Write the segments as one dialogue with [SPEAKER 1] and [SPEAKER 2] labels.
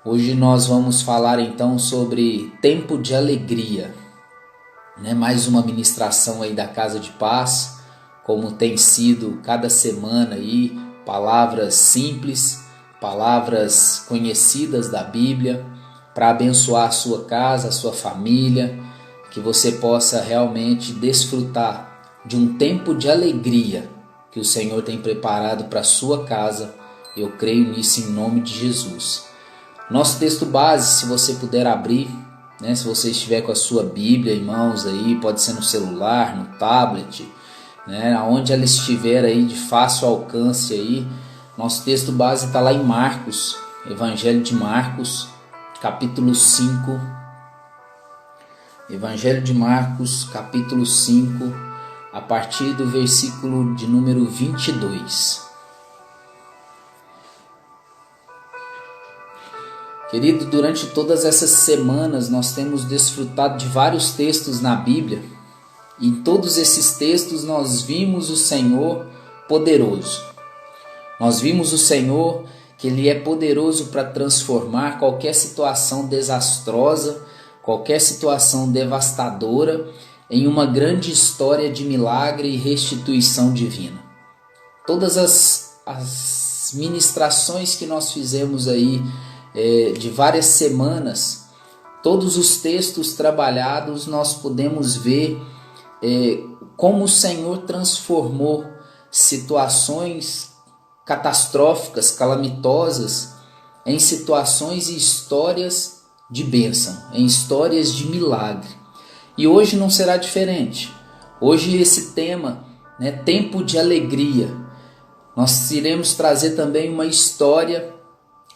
[SPEAKER 1] Hoje nós vamos falar então sobre tempo de alegria, né? Mais uma ministração aí da Casa de Paz, como tem sido cada semana aí, palavras simples, palavras conhecidas da Bíblia, para abençoar a sua casa, a sua família, que você possa realmente desfrutar de um tempo de alegria que o Senhor tem preparado para a sua casa. Eu creio nisso em nome de Jesus. Nosso texto base, se você puder abrir, né, se você estiver com a sua Bíblia em mãos aí, pode ser no celular, no tablet, né, aonde ela estiver aí de fácil alcance aí. Nosso texto base está lá em Marcos, Evangelho de Marcos, capítulo 5. Evangelho de Marcos, capítulo 5, a partir do versículo de número 22. Querido, durante todas essas semanas nós temos desfrutado de vários textos na Bíblia, e em todos esses textos nós vimos o Senhor poderoso. Nós vimos o Senhor que Ele é poderoso para transformar qualquer situação desastrosa, qualquer situação devastadora, em uma grande história de milagre e restituição divina. Todas as ministrações que nós fizemos aí, de várias semanas, todos os textos trabalhados, nós podemos ver como o Senhor transformou situações catastróficas, calamitosas, em situações e histórias de bênção, em histórias de milagre. E hoje não será diferente. Hoje esse tema, né, tempo de alegria, nós iremos trazer também uma história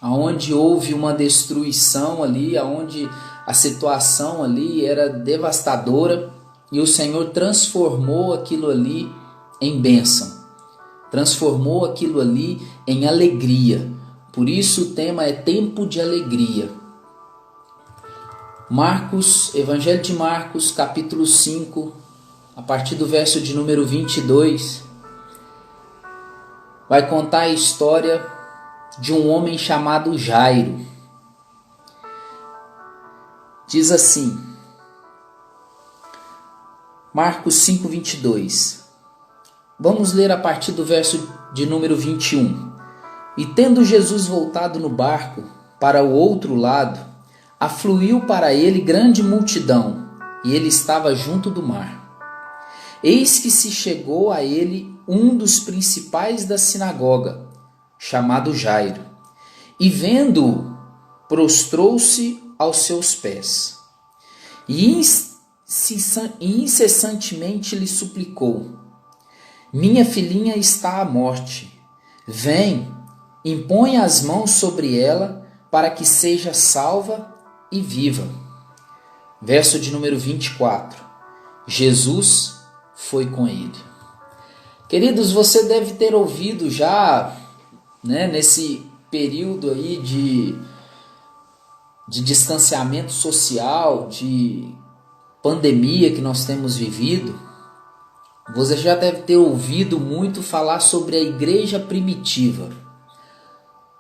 [SPEAKER 1] onde houve uma destruição ali, onde a situação ali era devastadora e o Senhor transformou aquilo ali em bênção, transformou aquilo ali em alegria. Por isso o tema é tempo de alegria. Marcos, Evangelho de Marcos, capítulo 5, a partir do verso de número 22, vai contar a história de um homem chamado Jairo. Diz assim, Marcos 5, 22. Vamos ler a partir do verso de número 21. E tendo Jesus voltado no barco para o outro lado, afluiu para ele grande multidão, e ele estava junto do mar. Eis que se chegou a ele um dos principais da sinagoga, chamado Jairo, e vendo-o, prostrou-se aos seus pés, e incessantemente lhe suplicou: minha filhinha está à morte, vem, impõe as mãos sobre ela, para que seja salva e viva. Verso de número 24. Jesus foi com ele. Queridos, você deve ter ouvido já, né, nesse período aí de distanciamento social, de pandemia que nós temos vivido, você já deve ter ouvido muito falar sobre a igreja primitiva.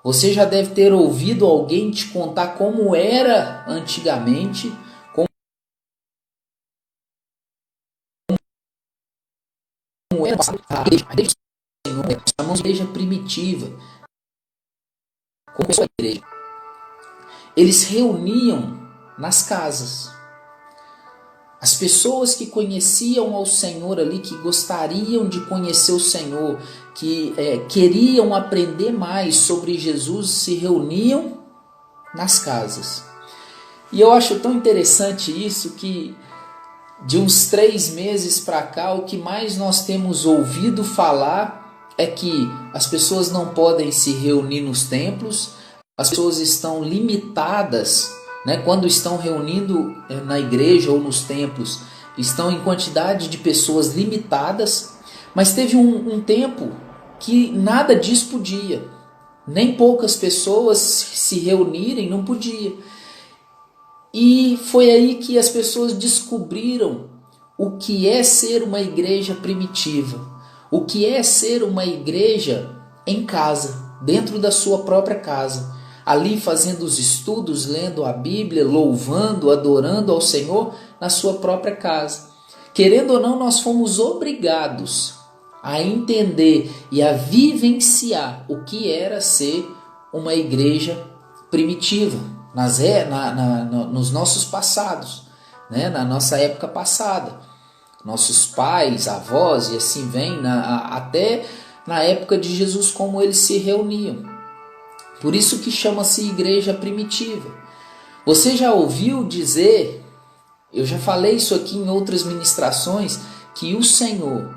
[SPEAKER 1] Você já deve ter ouvido alguém te contar como era antigamente, como era a igreja do Senhor, chamamos de igreja primitiva. Como foi a igreja? Eles reuniam nas casas. As pessoas que conheciam ao Senhor ali, que gostariam de conhecer o Senhor, que queriam aprender mais sobre Jesus, se reuniam nas casas. E eu acho tão interessante isso, que de uns 3 meses para cá, o que mais nós temos ouvido falar é que as pessoas não podem se reunir nos templos, as pessoas estão limitadas, né, quando estão reunindo na igreja ou nos templos, estão em quantidade de pessoas limitadas, mas teve um tempo que nada disso podia, nem poucas pessoas se reunirem não podia. E foi aí que as pessoas descobriram o que é ser uma igreja primitiva, o que é ser uma igreja em casa, dentro da sua própria casa. ali fazendo os estudos, lendo a Bíblia, louvando, adorando ao Senhor na sua própria casa. Querendo ou não, nós fomos obrigados a entender e a vivenciar o que era ser uma igreja primitiva nos nossos passados, né? Na nossa época passada. Nossos pais, avós e assim vem, até na época de Jesus, como eles se reuniam. Por isso que chama-se igreja primitiva. Você já ouviu dizer, eu já falei isso aqui em outras ministrações, que o Senhor,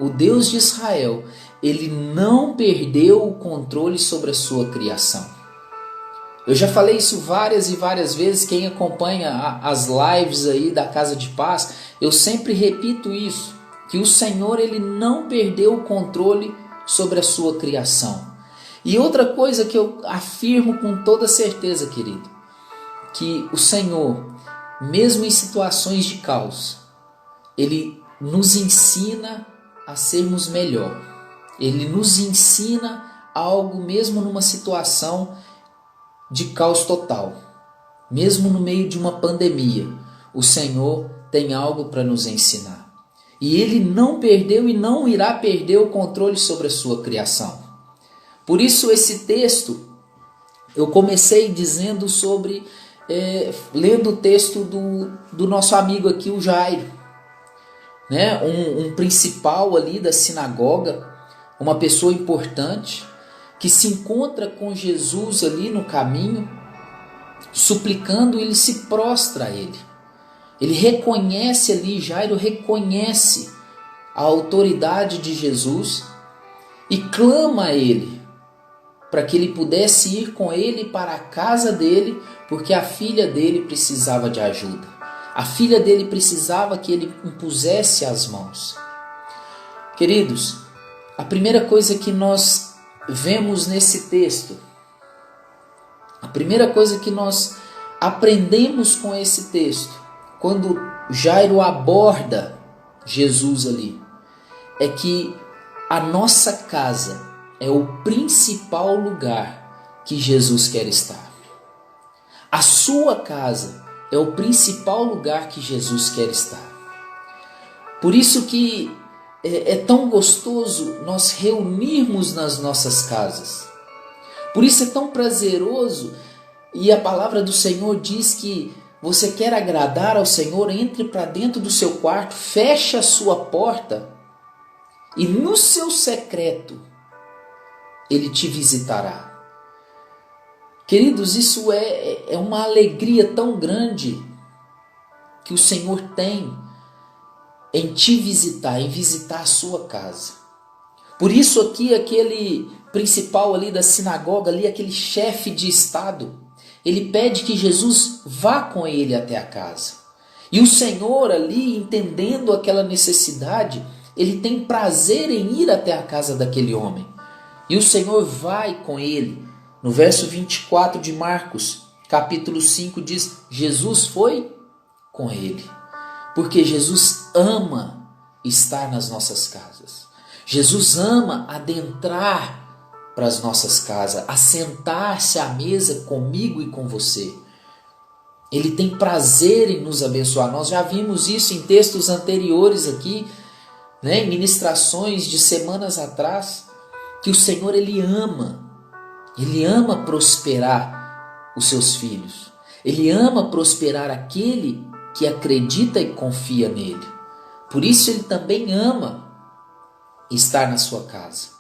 [SPEAKER 1] o Deus de Israel, ele não perdeu o controle sobre a sua criação. Eu já falei isso várias e várias vezes. Quem acompanha as lives aí da Casa de Paz, eu sempre repito isso, que o Senhor ele não perdeu o controle sobre a sua criação. E outra coisa que eu afirmo com toda certeza, querido, que o Senhor, mesmo em situações de caos, ele nos ensina a sermos melhor. Ele nos ensina algo mesmo numa situação de caos total. Mesmo no meio de uma pandemia, o Senhor tem algo para nos ensinar. E ele não perdeu e não irá perder o controle sobre a sua criação. Por isso esse texto, eu comecei dizendo sobre, lendo o texto do nosso amigo aqui, o Jairo, né? Um principal ali da sinagoga, uma pessoa importante, que se encontra com Jesus ali no caminho, suplicando, ele se prostra a ele. Ele reconhece ali, Jairo reconhece a autoridade de Jesus e clama a ele, para que ele pudesse ir com ele para a casa dele, porque a filha dele precisava de ajuda. A filha dele precisava que ele impusesse as mãos. Queridos, a primeira coisa que nós vemos nesse texto, a primeira coisa que nós aprendemos com esse texto, quando Jairo aborda Jesus ali, é que a nossa casa é o principal lugar que Jesus quer estar. A sua casa é o principal lugar que Jesus quer estar. Por isso que é tão gostoso nós reunirmos nas nossas casas. Por isso é tão prazeroso, e a palavra do Senhor diz que você quer agradar ao Senhor, entre para dentro do seu quarto, feche a sua porta e no seu secreto Ele te visitará. Queridos, isso é uma alegria tão grande que o Senhor tem em te visitar, em visitar a sua casa. Por isso aqui aquele principal ali da sinagoga, ali aquele chefe de estado, ele pede que Jesus vá com ele até a casa. E o Senhor ali, entendendo aquela necessidade, ele tem prazer em ir até a casa daquele homem. E o Senhor vai com ele. No verso 24 de Marcos, capítulo 5, diz: Jesus foi com ele. Porque Jesus ama estar nas nossas casas. Jesus ama adentrar para as nossas casas, assentar-se à mesa comigo e com você. Ele tem prazer em nos abençoar. Nós já vimos isso em textos anteriores aqui, né, em ministrações de semanas atrás, que o Senhor Ele ama prosperar os seus filhos. Ele ama prosperar aquele que acredita e confia nele. Por isso Ele também ama estar na sua casa.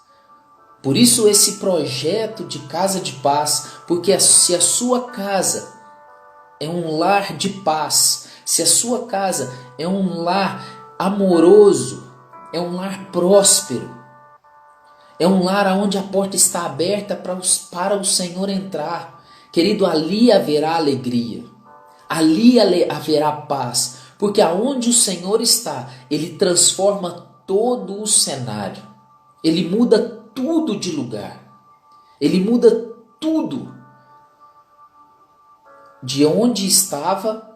[SPEAKER 1] Por isso esse projeto de casa de paz, porque se a sua casa é um lar de paz, se a sua casa é um lar amoroso, é um lar próspero, é um lar onde a porta está aberta para o Senhor entrar, querido, ali haverá alegria, ali haverá paz, porque aonde o Senhor está, Ele transforma todo o cenário, Ele muda tudo de lugar, Ele muda tudo de onde estava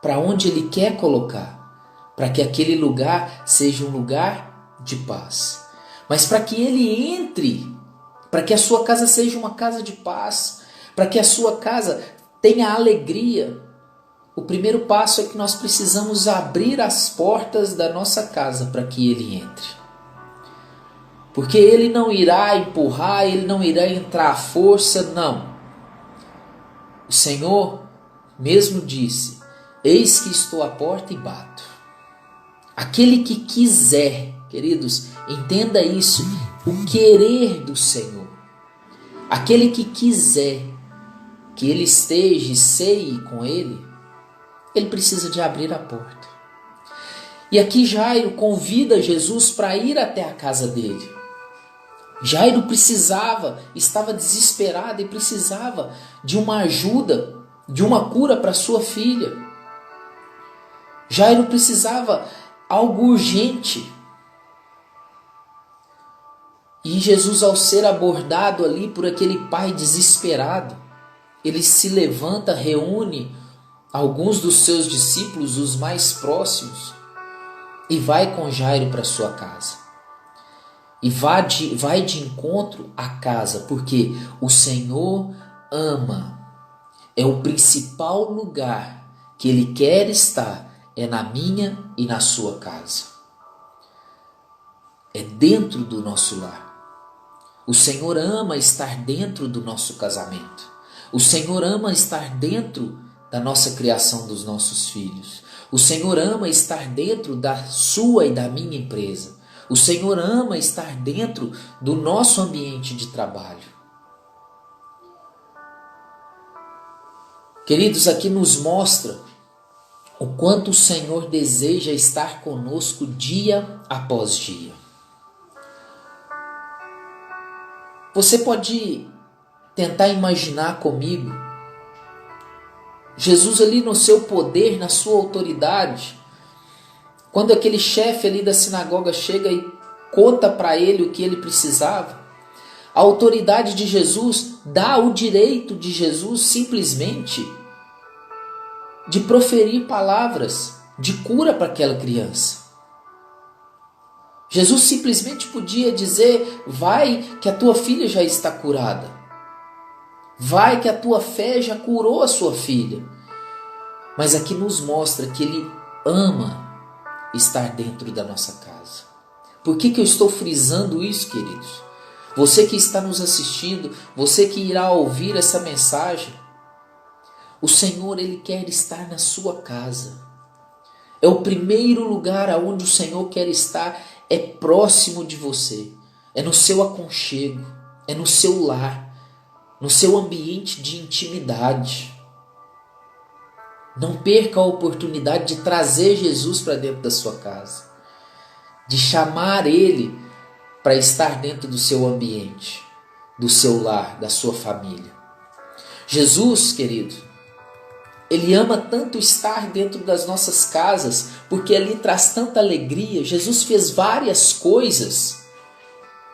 [SPEAKER 1] para onde Ele quer colocar, para que aquele lugar seja um lugar de paz. Mas para que Ele entre para que a sua casa seja uma casa de paz, para que a sua casa tenha alegria. O primeiro passo é que nós precisamos abrir as portas da nossa casa para que Ele entre. Porque Ele não irá empurrar, Ele não irá entrar à força, não. O Senhor mesmo disse: eis que estou à porta e bato. Aquele que quiser, queridos, entenda isso, o querer do Senhor. Aquele que quiser que Ele esteja e ceie com Ele, ele precisa de abrir a porta. E aqui Jairo convida Jesus para ir até a casa dele. Jairo estava desesperado e precisava de uma ajuda, de uma cura para sua filha. Jairo precisava algo urgente. E Jesus, ao ser abordado ali por aquele pai desesperado, ele se levanta, reúne alguns dos seus discípulos, os mais próximos, e vai com Jairo para sua casa. E vai de encontro à casa, porque o Senhor ama. É o principal lugar que Ele quer estar, é na minha e na sua casa. É dentro do nosso lar. O Senhor ama estar dentro do nosso casamento. O Senhor ama estar dentro da nossa criação dos nossos filhos. O Senhor ama estar dentro da sua e da minha empresa. O Senhor ama estar dentro do nosso ambiente de trabalho. Queridos, aqui nos mostra o quanto o Senhor deseja estar conosco dia após dia. Você pode tentar imaginar comigo Jesus ali no seu poder, na sua autoridade, quando aquele chefe ali da sinagoga chega e conta para ele o que ele precisava, a autoridade de Jesus dá o direito de Jesus simplesmente de proferir palavras de cura para aquela criança. Jesus simplesmente podia dizer: vai que a tua filha já está curada. Vai que a tua fé já curou a sua filha. Mas aqui nos mostra que Ele ama estar dentro da nossa casa. Por que eu estou frisando isso, queridos? Você que está nos assistindo, você que irá ouvir essa mensagem, o Senhor, Ele quer estar na sua casa. É o primeiro lugar aonde o Senhor quer estar, é próximo de você, é no seu aconchego, é no seu lar, no seu ambiente de intimidade. Não perca a oportunidade de trazer Jesus para dentro da sua casa, de chamar Ele para estar dentro do seu ambiente, do seu lar, da sua família. Jesus, querido, Ele ama tanto estar dentro das nossas casas, porque ali traz tanta alegria. Jesus fez várias coisas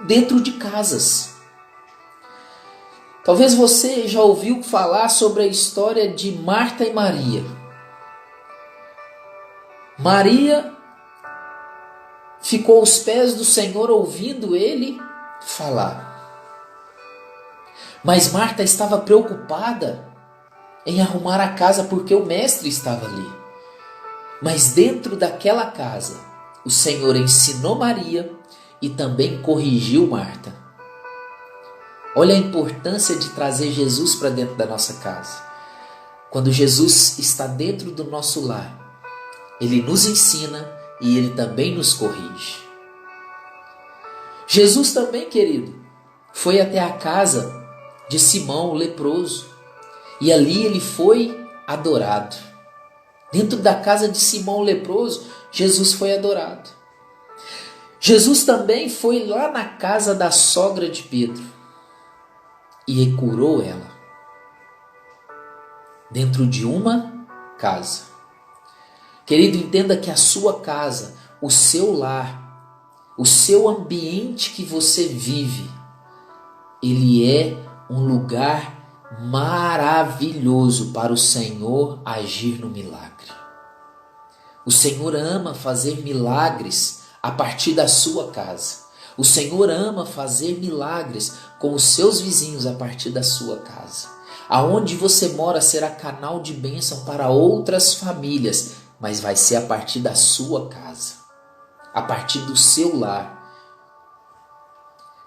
[SPEAKER 1] dentro de casas. Talvez você já ouviu falar sobre a história de Marta e Maria. Maria ficou aos pés do Senhor ouvindo Ele falar. Mas Marta estava preocupada em arrumar a casa porque o Mestre estava ali. Mas dentro daquela casa, o Senhor ensinou Maria e também corrigiu Marta. Olha a importância de trazer Jesus para dentro da nossa casa. Quando Jesus está dentro do nosso lar, Ele nos ensina e Ele também nos corrige. Jesus também, querido, foi até a casa de Simão, o leproso, e ali ele foi adorado. Dentro da casa de Simão, o leproso, Jesus foi adorado. Jesus também foi lá na casa da sogra de Pedro e curou ela. Dentro de uma casa. Querido, entenda que a sua casa, o seu lar, o seu ambiente que você vive, ele é um lugar maravilhoso para o Senhor agir no milagre. O Senhor ama fazer milagres a partir da sua casa. O Senhor ama fazer milagres com os seus vizinhos a partir da sua casa. Aonde você mora será canal de bênção para outras famílias, mas vai ser a partir da sua casa, a partir do seu lar.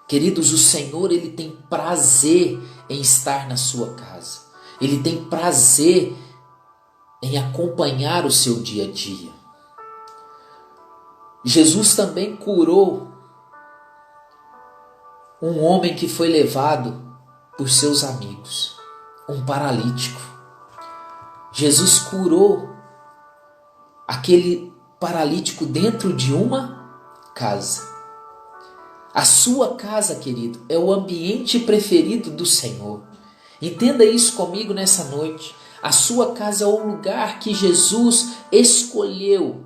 [SPEAKER 1] Queridos, o Senhor, Ele tem prazer em estar na sua casa. Ele tem prazer em acompanhar o seu dia a dia. Jesus também curou um homem que foi levado por seus amigos, um paralítico. Jesus curou aquele paralítico dentro de uma casa. A sua casa, querido, é o ambiente preferido do Senhor. Entenda isso comigo nessa noite. A sua casa é o lugar que Jesus escolheu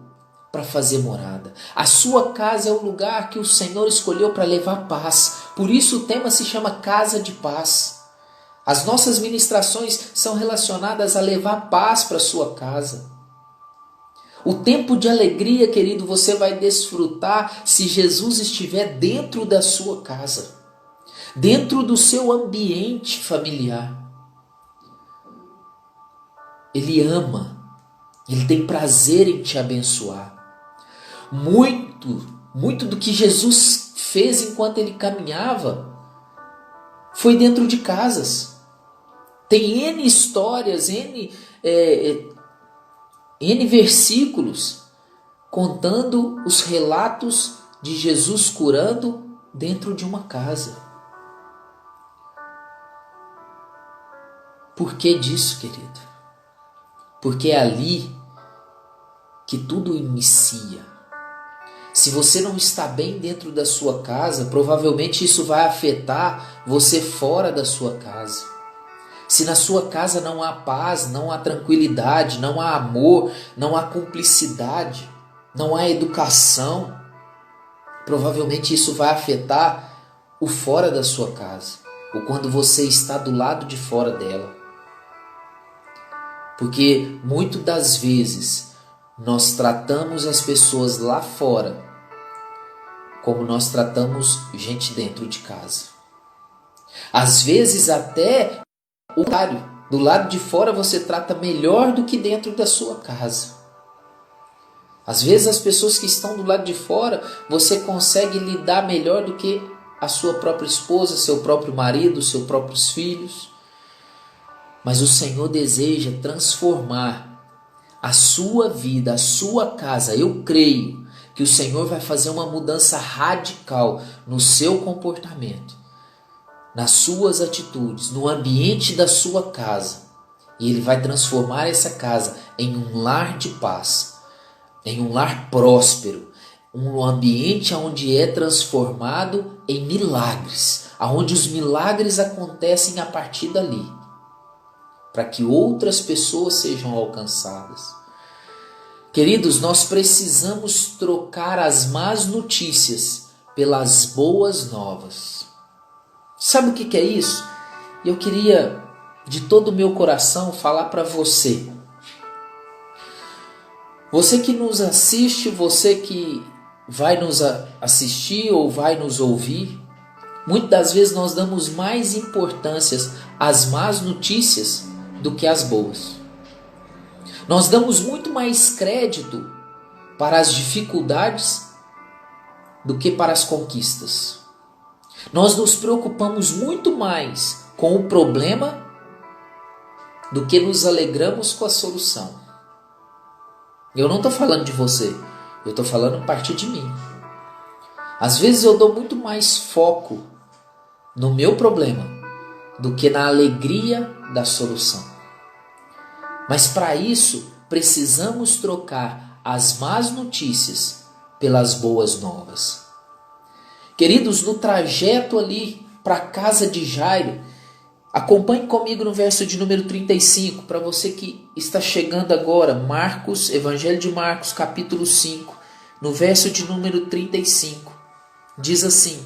[SPEAKER 1] para fazer morada. A sua casa é o lugar que o Senhor escolheu para levar paz. Por isso o tema se chama Casa de Paz. As nossas ministrações são relacionadas a levar paz para a sua casa. O tempo de alegria, querido, você vai desfrutar se Jesus estiver dentro da sua casa, dentro do seu ambiente familiar. Ele ama, Ele tem prazer em te abençoar. Muito do que Jesus fez enquanto Ele caminhava foi dentro de casas. Tem N histórias, N versículos contando os relatos de Jesus curando dentro de uma casa. Por que disso, querido? Porque é ali que tudo inicia. Se você não está bem dentro da sua casa, provavelmente isso vai afetar você fora da sua casa. Se na sua casa não há paz, não há tranquilidade, não há amor, não há cumplicidade, não há educação, provavelmente isso vai afetar o fora da sua casa, ou quando você está do lado de fora dela. Porque muitas das vezes nós tratamos as pessoas lá fora como nós tratamos gente dentro de casa. Às vezes até o contrário, do lado de fora você trata melhor do que dentro da sua casa. Às vezes as pessoas que estão do lado de fora você consegue lidar melhor do que a sua própria esposa, seu próprio marido, seus próprios filhos. Mas o Senhor deseja transformar a sua vida, a sua casa. Eu creio que o Senhor vai fazer uma mudança radical no seu comportamento, nas suas atitudes, no ambiente da sua casa. E Ele vai transformar essa casa em um lar de paz, em um lar próspero, um ambiente onde é transformado em milagres, onde os milagres acontecem a partir dali, para que outras pessoas sejam alcançadas. Queridos, nós precisamos trocar as más notícias pelas boas novas. Sabe o que é isso? Eu queria, de todo o meu coração, falar para você. Você que nos assiste, você que vai nos assistir ou vai nos ouvir, muitas das vezes nós damos mais importância às más notícias do que às boas. Nós damos muito mais crédito para as dificuldades do que para as conquistas. Nós nos preocupamos muito mais com o problema do que nos alegramos com a solução. Eu não estou falando de você, eu estou falando a partir de mim. Às vezes eu dou muito mais foco no meu problema do que na alegria da solução. Mas para isso precisamos trocar as más notícias pelas boas novas. Queridos, no trajeto ali para a casa de Jairo, acompanhe comigo no verso de número 35, para você que está chegando agora, Marcos, Evangelho de Marcos, capítulo 5, no verso de número 35, diz assim: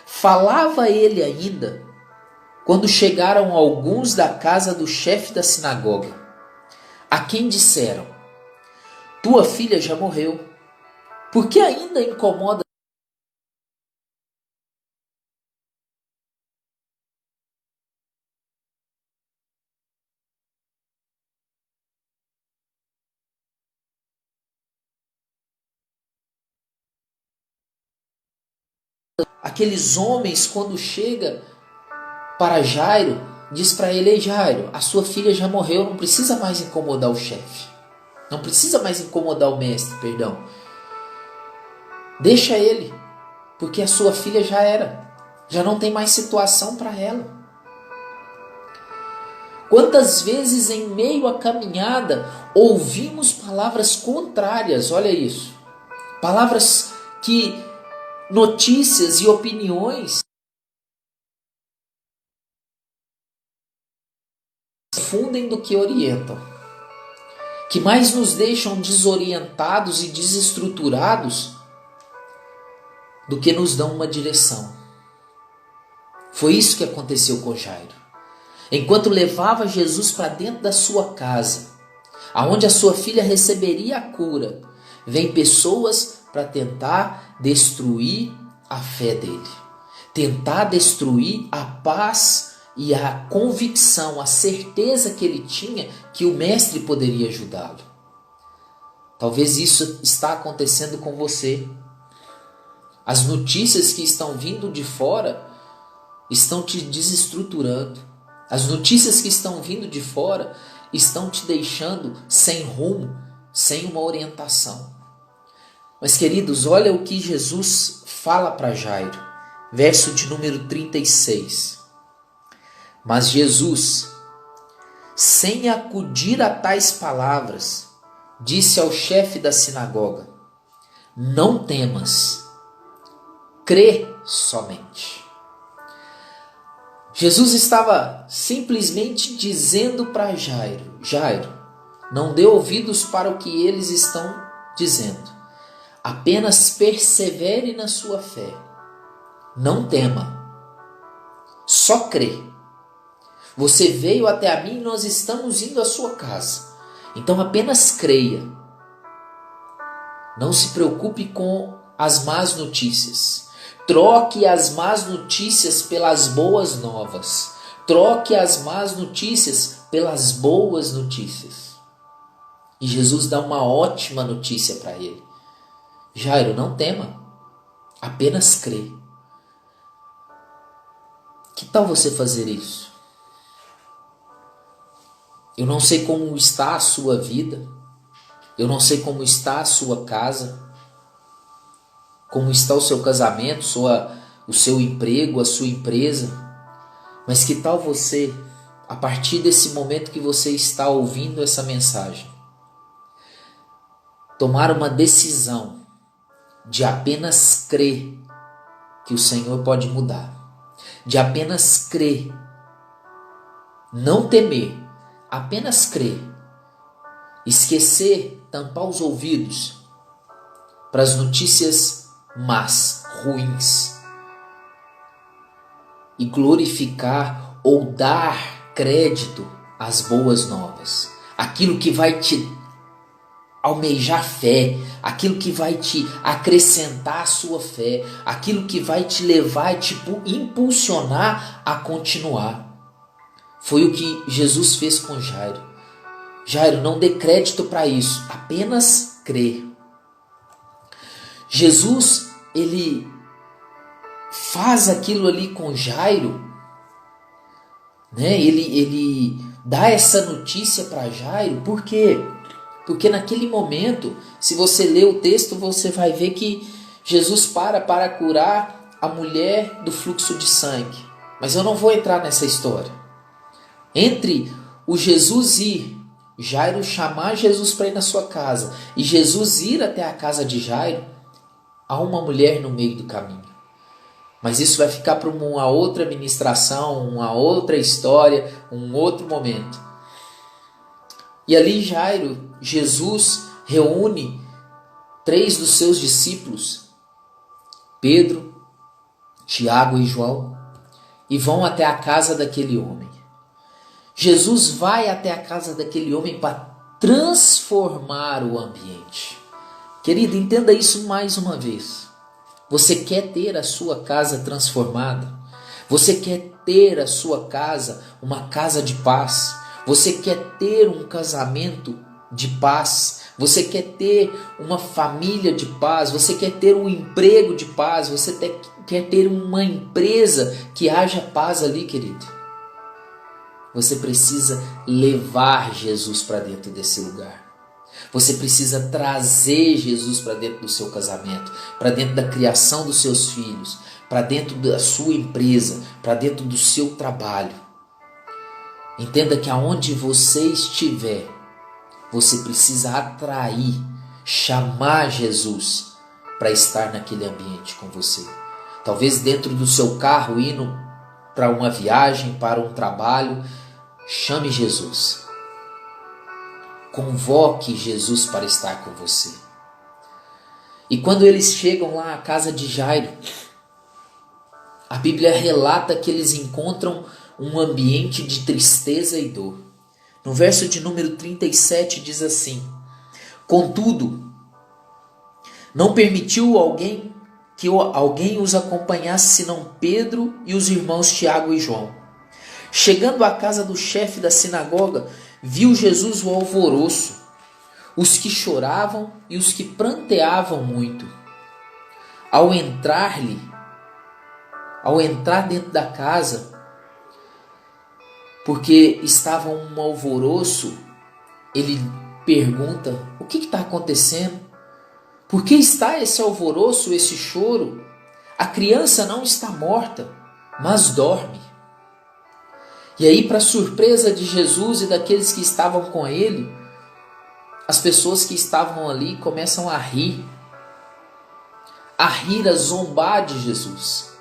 [SPEAKER 1] falava ele ainda quando chegaram alguns da casa do chefe da sinagoga, a quem disseram: tua filha já morreu, por que ainda incomoda Aqueles homens, quando chega para Jairo, diz para ele: ei Jairo, a sua filha já morreu, não precisa mais incomodar o chefe. Não precisa mais incomodar o mestre, perdão. Deixa ele, porque a sua filha já era. Já não tem mais situação para ela. Quantas vezes em meio à caminhada ouvimos palavras contrárias, olha isso. Palavras que, notícias e opiniões confundem do que orientam. Que mais nos deixam desorientados e desestruturados do que nos dão uma direção. Foi isso que aconteceu com Jairo. Enquanto levava Jesus para dentro da sua casa, aonde a sua filha receberia a cura, vem pessoas para tentar destruir a fé dele, tentar destruir a paz e a convicção, a certeza que ele tinha que o mestre poderia ajudá-lo. Talvez isso está acontecendo com você. As notícias que estão vindo de fora estão te desestruturando. As notícias que estão vindo de fora estão te deixando sem rumo, sem uma orientação. Mas queridos, olha o que Jesus fala para Jairo. Verso de número 36. Mas Jesus, sem acudir a tais palavras, disse ao chefe da sinagoga: não temas, crê somente. Jesus estava simplesmente dizendo para Jairo: Jairo, não dê ouvidos para o que eles estão dizendo. Apenas persevere na sua fé. Não tema. Só crê. Você veio até a mim e nós estamos indo à sua casa. Então apenas creia. Não se preocupe com as más notícias. Troque as más notícias pelas boas novas. Troque as más notícias pelas boas notícias. E Jesus dá uma ótima notícia para ele. Jairo, não tema. Apenas crê. Que tal você fazer isso? Eu não sei como está a sua vida. Eu não sei como está a sua casa. Como está o seu casamento, o seu emprego, a sua empresa. Mas que tal você, a partir desse momento que você está ouvindo essa mensagem, tomar uma decisão de apenas crer que o Senhor pode mudar. De apenas crer. Não temer. Apenas crer. Esquecer, tampar os ouvidos para as notícias más, ruins. E glorificar ou dar crédito às boas novas. Aquilo que vai te almejar fé, aquilo que vai te acrescentar a sua fé, aquilo que vai te levar e te impulsionar a continuar. Foi o que Jesus fez com Jairo. Jairo, não dê crédito para isso, apenas crê. Jesus, ele faz aquilo ali com Jairo, né? Ele dá essa notícia para Jairo, por quê? Porque naquele momento, se você ler o texto, você vai ver que Jesus para curar a mulher do fluxo de sangue. Mas eu não vou entrar nessa história. Entre o Jesus ir, Jairo chamar Jesus para ir na sua casa, e Jesus ir até a casa de Jairo, há uma mulher no meio do caminho. Mas isso vai ficar para uma outra ministração, uma outra história, um outro momento. E ali Jairo, Jesus reúne 3 dos seus discípulos, Pedro, Tiago e João, e vão até a casa daquele homem. Jesus vai até a casa daquele homem para transformar o ambiente. Querido, entenda isso mais uma vez. Você quer ter a sua casa transformada? Você quer ter a sua casa uma casa de paz? Você quer ter um casamento de paz? Você quer ter uma família de paz, você quer ter um emprego de paz, quer ter uma empresa que haja paz ali, querido. Você precisa levar Jesus para dentro desse lugar. Você precisa trazer Jesus para dentro do seu casamento, para dentro da criação dos seus filhos, para dentro da sua empresa, para dentro do seu trabalho. Entenda que aonde você estiver, você precisa atrair, chamar Jesus para estar naquele ambiente com você. Talvez dentro do seu carro, indo para uma viagem, para um trabalho, chame Jesus. Convoque Jesus para estar com você. E quando eles chegam lá à casa de Jairo, a Bíblia relata que eles encontram um ambiente de tristeza e dor. No verso de número 37 diz assim: contudo, não permitiu que alguém os acompanhasse senão Pedro e os irmãos Tiago e João. Chegando à casa do chefe da sinagoga, viu Jesus o alvoroço, os que choravam e os que pranteavam muito. Ao entrar dentro da casa, porque estava um alvoroço, ele pergunta: o que está acontecendo? Por que está esse alvoroço, esse choro? A criança não está morta, mas dorme. E aí, para surpresa de Jesus e daqueles que estavam com ele, as pessoas que estavam ali começam a rir, a zombar de Jesus.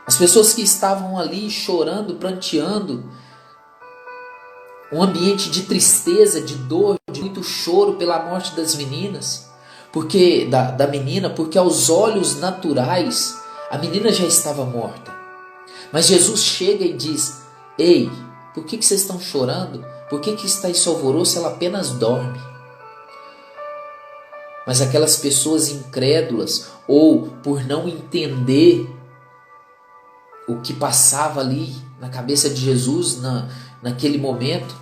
[SPEAKER 1] As pessoas que estavam ali chorando, pranteando, um ambiente de tristeza, de dor, de muito choro pela morte das meninas, da menina, porque aos olhos naturais a menina já estava morta. Mas Jesus chega e diz: ei, por que vocês estão chorando? Por que está esse alvoroço? Ela apenas dorme. Mas aquelas pessoas incrédulas, ou por não entender o que passava ali na cabeça de Jesus naquele momento,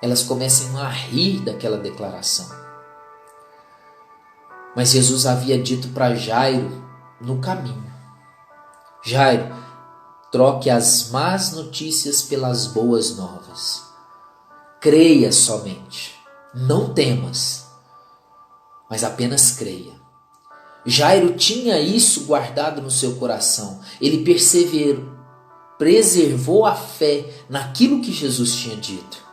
[SPEAKER 1] elas começam a rir daquela declaração. Mas Jesus havia dito para Jairo no caminho: Jairo, troque as más notícias pelas boas novas. Creia somente, não temas, mas apenas creia. Jairo tinha isso guardado no seu coração. Ele preservou a fé naquilo que Jesus tinha dito.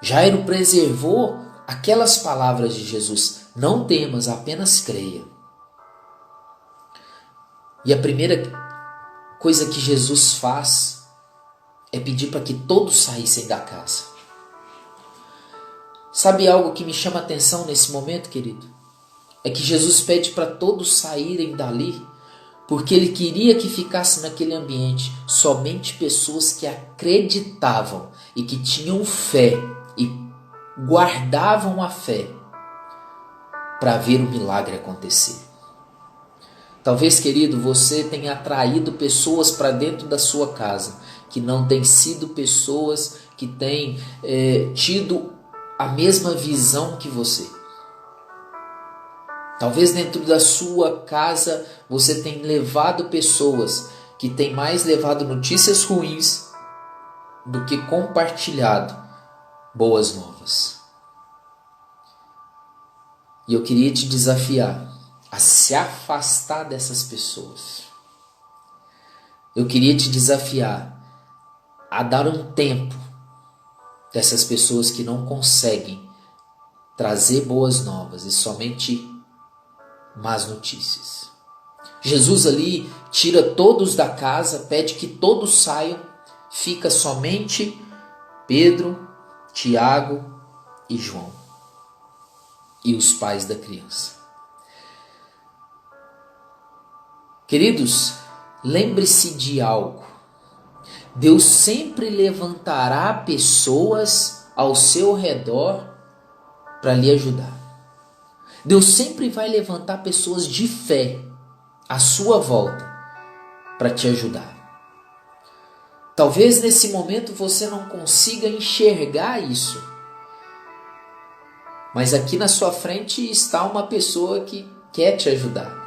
[SPEAKER 1] Jairo preservou aquelas palavras de Jesus: não temas, apenas creia. E a primeira coisa que Jesus faz é pedir para que todos saíssem da casa. Sabe algo que me chama a atenção nesse momento, querido? É que Jesus pede para todos saírem dali, porque ele queria que ficasse naquele ambiente somente pessoas que acreditavam e que tinham fé e guardavam a fé para ver o milagre acontecer. Talvez, querido, você tenha atraído pessoas para dentro da sua casa que não têm sido pessoas que têm tido a mesma visão que você. Talvez dentro da sua casa você tenha levado pessoas que têm mais levado notícias ruins do que compartilhado boas novas. E eu queria te desafiar a se afastar dessas pessoas. Eu queria te desafiar a dar um tempo dessas pessoas que não conseguem trazer boas novas e somente más notícias. Jesus ali tira todos da casa, pede que todos saiam, fica somente Pedro, Tiago e João e os pais da criança. Queridos, lembre-se de algo: Deus sempre levantará pessoas ao seu redor para lhe ajudar. Deus sempre vai levantar pessoas de fé à sua volta para te ajudar. Talvez nesse momento você não consiga enxergar isso, Mas aqui na sua frente está uma pessoa que quer te ajudar.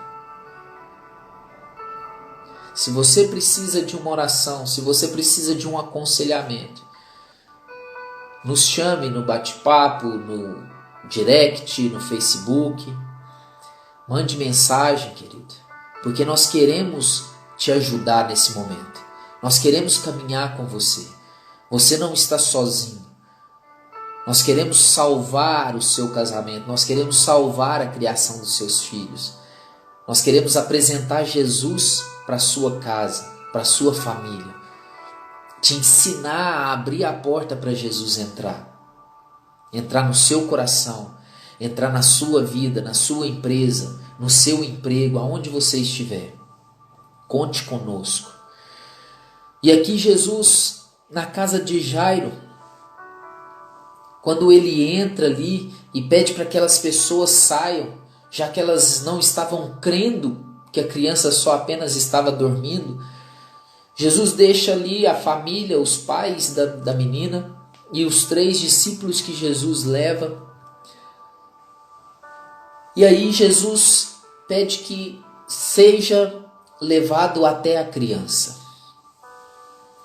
[SPEAKER 1] Se você precisa de uma oração, se você precisa de um aconselhamento, nos chame no bate-papo, no direct, no Facebook. Mande mensagem, querido, porque nós queremos te ajudar nesse momento. Nós queremos caminhar com você. Você não está sozinho. Nós queremos salvar o seu casamento. Nós queremos salvar a criação dos seus filhos. Nós queremos apresentar Jesus para a sua casa, para a sua família. Te ensinar a abrir a porta para Jesus entrar. Entrar no seu coração, entrar na sua vida, na sua empresa, no seu emprego, aonde você estiver. Conte conosco. E aqui Jesus, na casa de Jairo, quando ele entra ali e pede para que aquelas pessoas saiam, já que elas não estavam crendo que a criança só apenas estava dormindo, Jesus deixa ali a família, os pais da menina e os 3 discípulos que Jesus leva. E aí Jesus pede que seja levado até a criança.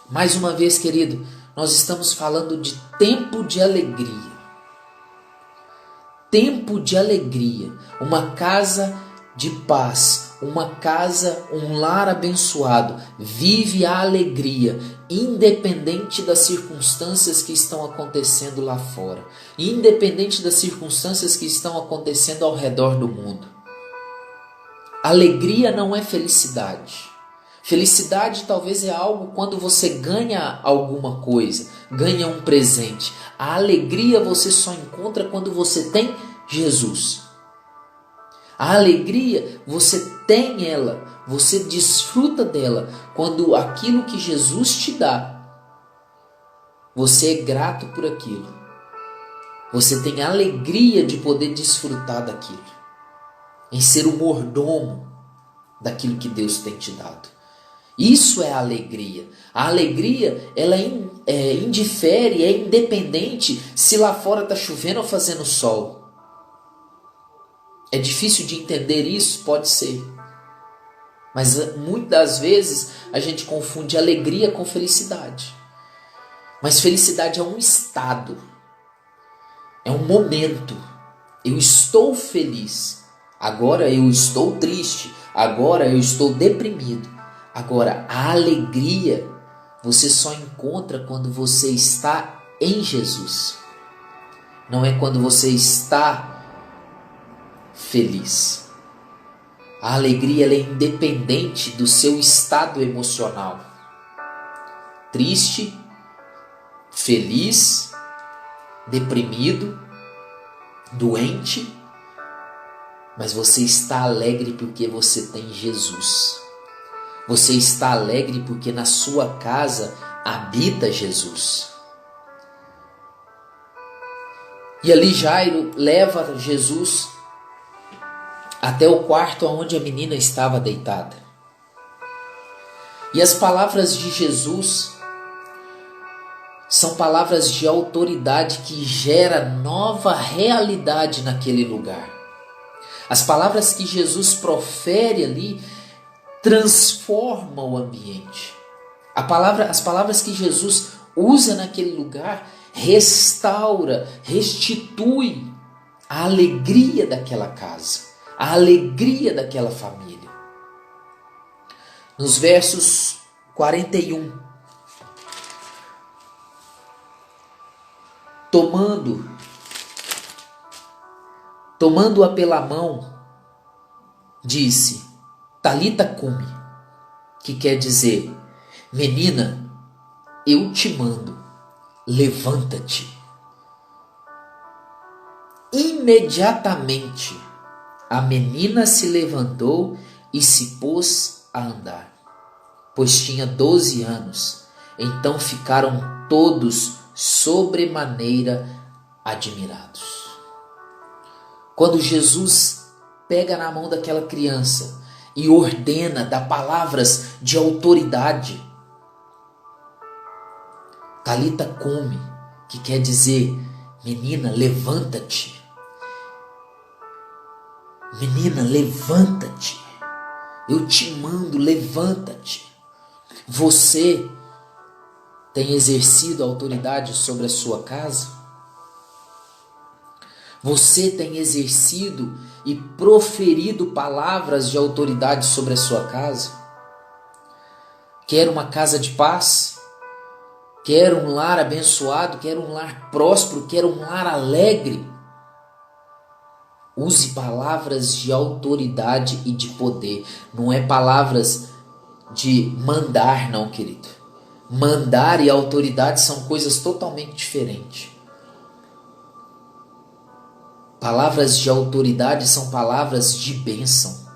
[SPEAKER 1] Mais uma vez, querido, nós estamos falando de tempo de alegria. Tempo de alegria. Uma casa de paz, uma casa, um lar abençoado. Vive a alegria, independente das circunstâncias que estão acontecendo lá fora, independente das circunstâncias que estão acontecendo ao redor do mundo. Alegria não é felicidade. Felicidade talvez é algo quando você ganha alguma coisa, ganha um presente. A alegria você só encontra quando você tem Jesus. A alegria você tem ela, você desfruta dela quando aquilo que Jesus te dá, você é grato por aquilo. Você tem a alegria de poder desfrutar daquilo, em ser o mordomo daquilo que Deus tem te dado. Isso é a alegria. A alegria, ela indifere, é independente se lá fora está chovendo ou fazendo sol. É difícil de entender isso? Pode ser. Mas muitas das vezes a gente confunde alegria com felicidade. Mas felicidade é um estado. É um momento. Eu estou feliz. Agora eu estou triste. Agora eu estou deprimido. Agora, a alegria você só encontra quando você está em Jesus. Não é quando você está feliz. A alegria ela é independente do seu estado emocional. Triste, feliz, deprimido, doente, mas você está alegre porque você tem Jesus. Você está alegre porque na sua casa habita Jesus. E ali Jairo leva Jesus até o quarto onde a menina estava deitada. E as palavras de Jesus são palavras de autoridade que gera nova realidade naquele lugar. As palavras que Jesus profere ali transforma o ambiente. As palavras que Jesus usa naquele lugar restaura, restitui a alegria daquela casa, a alegria daquela família. Nos versos 41, tomando-a pela mão, disse: Talita cumi, que quer dizer: menina, eu te mando, levanta-te. Imediatamente a menina se levantou e se pôs a andar, pois tinha 12 anos. Então ficaram todos sobremaneira admirados. Quando Jesus pega na mão daquela criança e ordena, dá palavras de autoridade. Talita cumi, que quer dizer: menina, levanta-te. Menina, levanta-te. Eu te mando, levanta-te. Você tem exercido autoridade sobre a sua casa? Você tem exercido e proferido palavras de autoridade sobre a sua casa? Quer uma casa de paz? Quer um lar abençoado? Quer um lar próspero? Quer um lar alegre? Use palavras de autoridade e de poder. Não é palavras de mandar, não, querido. Mandar e autoridade são coisas totalmente diferentes. Palavras de autoridade são palavras de bênção.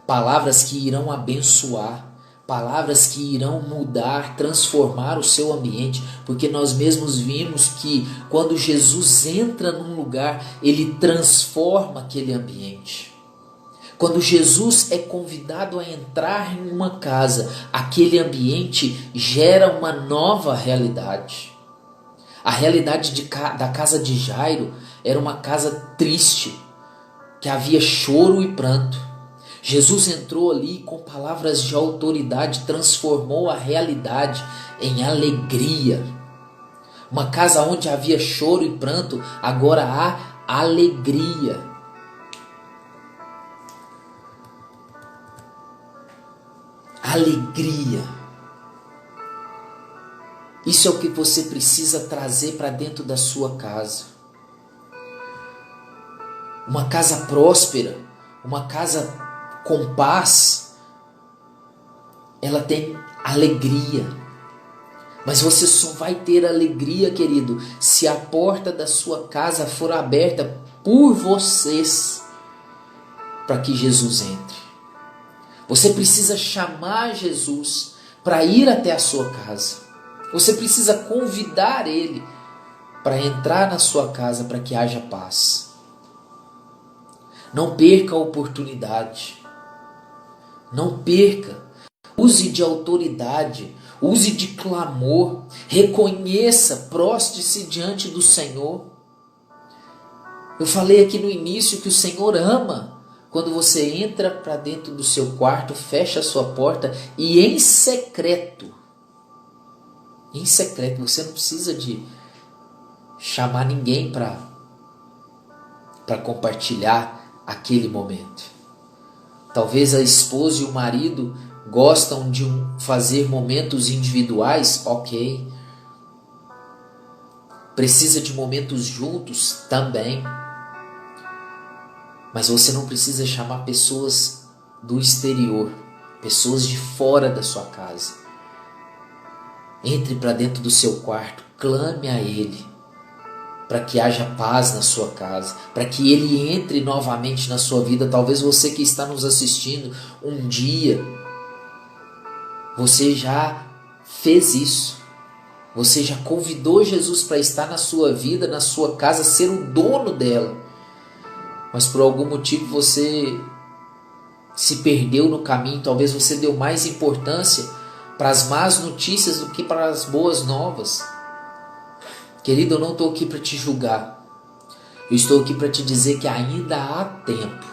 [SPEAKER 1] Palavras que irão abençoar. Palavras que irão mudar, transformar o seu ambiente. Porque nós mesmos vimos que quando Jesus entra num lugar, ele transforma aquele ambiente. Quando Jesus é convidado a entrar em uma casa, aquele ambiente gera uma nova realidade. A realidade da casa de Jairo era uma casa triste, que havia choro e pranto. Jesus entrou ali e com palavras de autoridade transformou a realidade em alegria. Uma casa onde havia choro e pranto, agora há alegria. Alegria. Isso é o que você precisa trazer para dentro da sua casa. Uma casa próspera, uma casa com paz, ela tem alegria. Mas você só vai ter alegria, querido, se a porta da sua casa for aberta por vocês, para que Jesus entre. Você precisa chamar Jesus para ir até a sua casa. Você precisa convidar Ele para entrar na sua casa para que haja paz. Não perca a oportunidade. Não perca. Use de autoridade. Use de clamor. Reconheça, proste-se diante do Senhor. Eu falei aqui no início que o Senhor ama quando você entra para dentro do seu quarto, fecha a sua porta e em secreto, você não precisa de chamar ninguém para compartilhar aquele momento. Talvez a esposa e o marido gostam de fazer momentos individuais, ok. Precisa de momentos juntos também. Mas você não precisa chamar pessoas do exterior, pessoas de fora da sua casa. Entre para dentro do seu quarto, clame a Ele, para que haja paz na sua casa, para que Ele entre novamente na sua vida. Talvez você que está nos assistindo, um dia, você já fez isso. Você já convidou Jesus para estar na sua vida, na sua casa, ser o dono dela. Mas por algum motivo você se perdeu no caminho. Talvez você deu mais importância para as más notícias do que para as boas novas. Querido, eu não estou aqui para te julgar. Eu estou aqui para te dizer que ainda há tempo.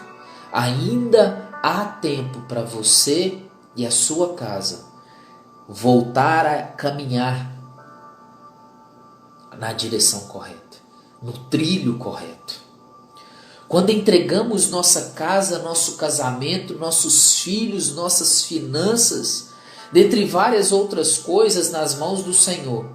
[SPEAKER 1] Ainda há tempo para você e a sua casa voltar a caminhar na direção correta, no trilho correto. Quando entregamos nossa casa, nosso casamento, nossos filhos, nossas finanças, dentre várias outras coisas nas mãos do Senhor,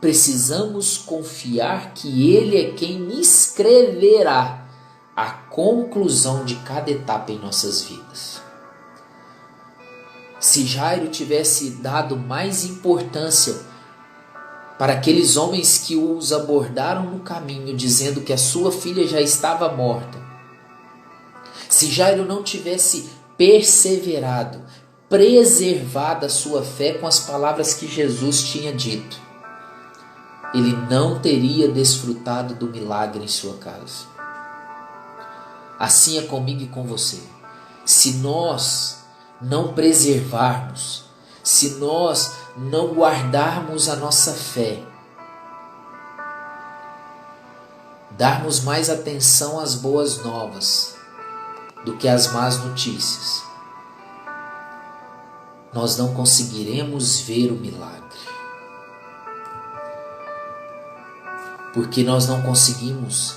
[SPEAKER 1] precisamos confiar que Ele é quem escreverá a conclusão de cada etapa em nossas vidas. Se Jairo tivesse dado mais importância para aqueles homens que os abordaram no caminho, dizendo que a sua filha já estava morta, se Jairo não tivesse perseverado, preservado a sua fé com as palavras que Jesus tinha dito, ele não teria desfrutado do milagre em sua casa. Assim é comigo e com você. Se nós não preservarmos, se nós não guardarmos a nossa fé, darmos mais atenção às boas novas, do que as más notícias, nós não conseguiremos ver o milagre. Porque nós não conseguimos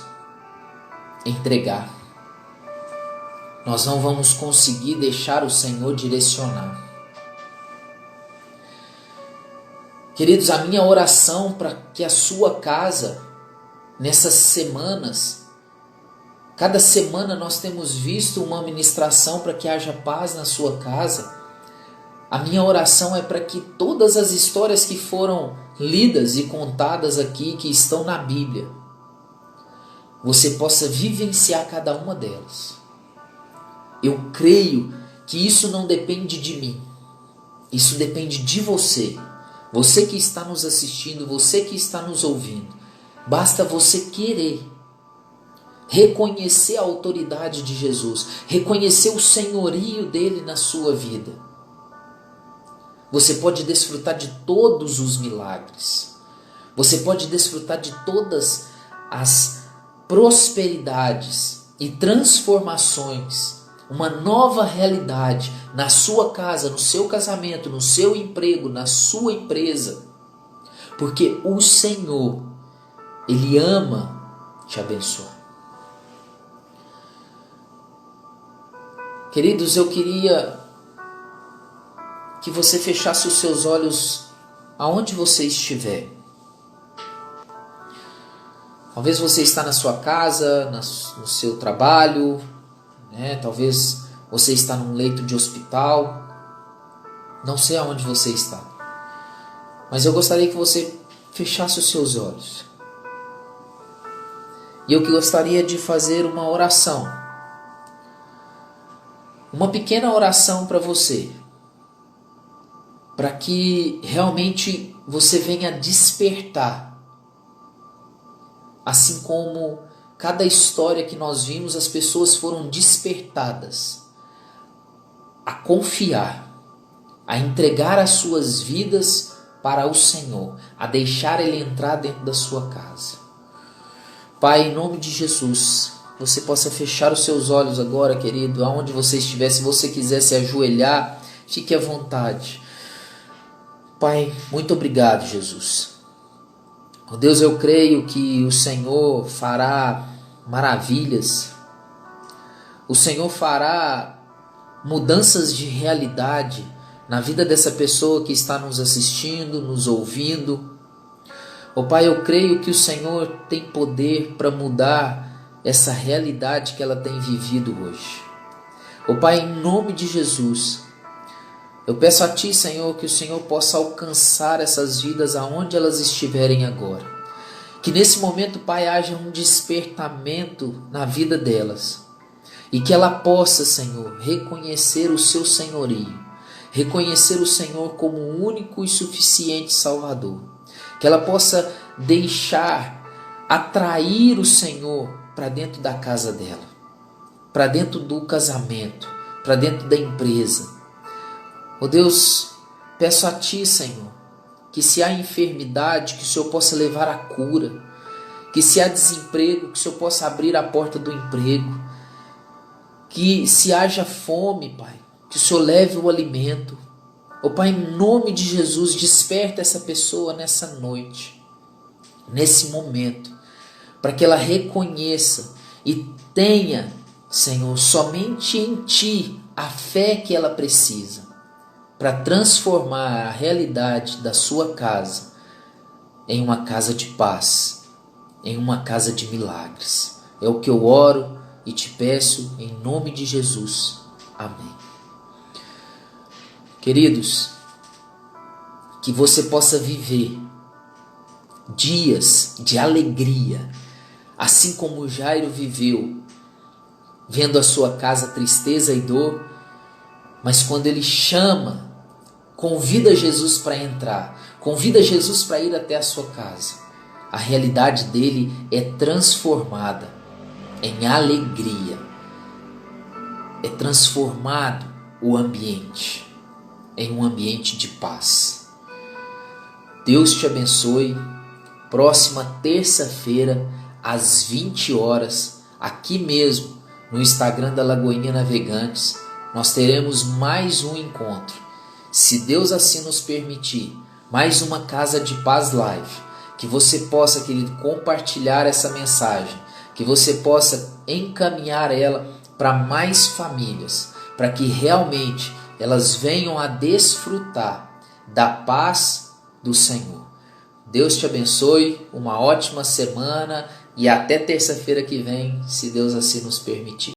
[SPEAKER 1] entregar. Nós não vamos conseguir deixar o Senhor direcionar. Queridos, a minha oração para que a sua casa, nessas semanas, cada semana nós temos visto uma ministração para que haja paz na sua casa. A minha oração é para que todas as histórias que foram lidas e contadas aqui, que estão na Bíblia, você possa vivenciar cada uma delas. Eu creio que isso não depende de mim, isso depende de você. Você que está nos assistindo, você que está nos ouvindo, basta você querer reconhecer a autoridade de Jesus, reconhecer o senhorio dele na sua vida. Você pode desfrutar de todos os milagres. Você pode desfrutar de todas as prosperidades e transformações. Uma nova realidade na sua casa, no seu casamento, no seu emprego, na sua empresa. Porque o Senhor, Ele ama te abençoar. Queridos, eu queria que você fechasse os seus olhos aonde você estiver. Talvez você está na sua casa, no seu trabalho, né? Talvez você está num leito de hospital. Não sei aonde você está. Mas eu gostaria que você fechasse os seus olhos. E eu gostaria de fazer uma oração. Uma pequena oração para você. Para que realmente você venha despertar. Assim como cada história que nós vimos, as pessoas foram despertadas a confiar, a entregar as suas vidas para o Senhor, a deixar Ele entrar dentro da sua casa. Pai, em nome de Jesus, você possa fechar os seus olhos agora, querido, aonde você estiver. Se você quiser se ajoelhar, fique à vontade. Pai, muito obrigado, Jesus. Oh Deus, eu creio que o Senhor fará maravilhas. O Senhor fará mudanças de realidade na vida dessa pessoa que está nos assistindo, nos ouvindo. Oh Pai, eu creio que o Senhor tem poder para mudar essa realidade que ela tem vivido hoje. Oh Pai, em nome de Jesus, eu peço a Ti, Senhor, que o Senhor possa alcançar essas vidas aonde elas estiverem agora. Que nesse momento, Pai, haja um despertamento na vida delas. E que ela possa, Senhor, reconhecer o Seu senhorio. Reconhecer o Senhor como o único e suficiente Salvador. Que ela possa deixar atrair o Senhor para dentro da casa dela. Para dentro do casamento. Para dentro da empresa. Oh Deus, peço a Ti, Senhor, que se há enfermidade, que o Senhor possa levar a cura. Que se há desemprego, que o Senhor possa abrir a porta do emprego. Que se haja fome, Pai, que o Senhor leve o alimento. Oh Pai, em nome de Jesus, desperta essa pessoa nessa noite, nesse momento, para que ela reconheça e tenha, Senhor, somente em Ti a fé que ela precisa para transformar a realidade da sua casa em uma casa de paz, em uma casa de milagres. É o que eu oro e te peço em nome de Jesus. Amém. Queridos, que você possa viver dias de alegria, assim como Jairo viveu, vendo a sua casa tristeza e dor, mas quando ele chama, convida Jesus para entrar, convida Jesus para ir até a sua casa, a realidade dele é transformada em alegria, é transformado o ambiente em um ambiente de paz. Deus te abençoe. Próxima terça-feira, às 20 horas, aqui mesmo no Instagram da Lagoinha Navegantes, nós teremos mais um encontro. Se Deus assim nos permitir, mais uma Casa de Paz Live. Que você possa, querido, compartilhar essa mensagem, que você possa encaminhar ela para mais famílias, para que realmente elas venham a desfrutar da paz do Senhor. Deus te abençoe, uma ótima semana e até terça-feira que vem, se Deus assim nos permitir.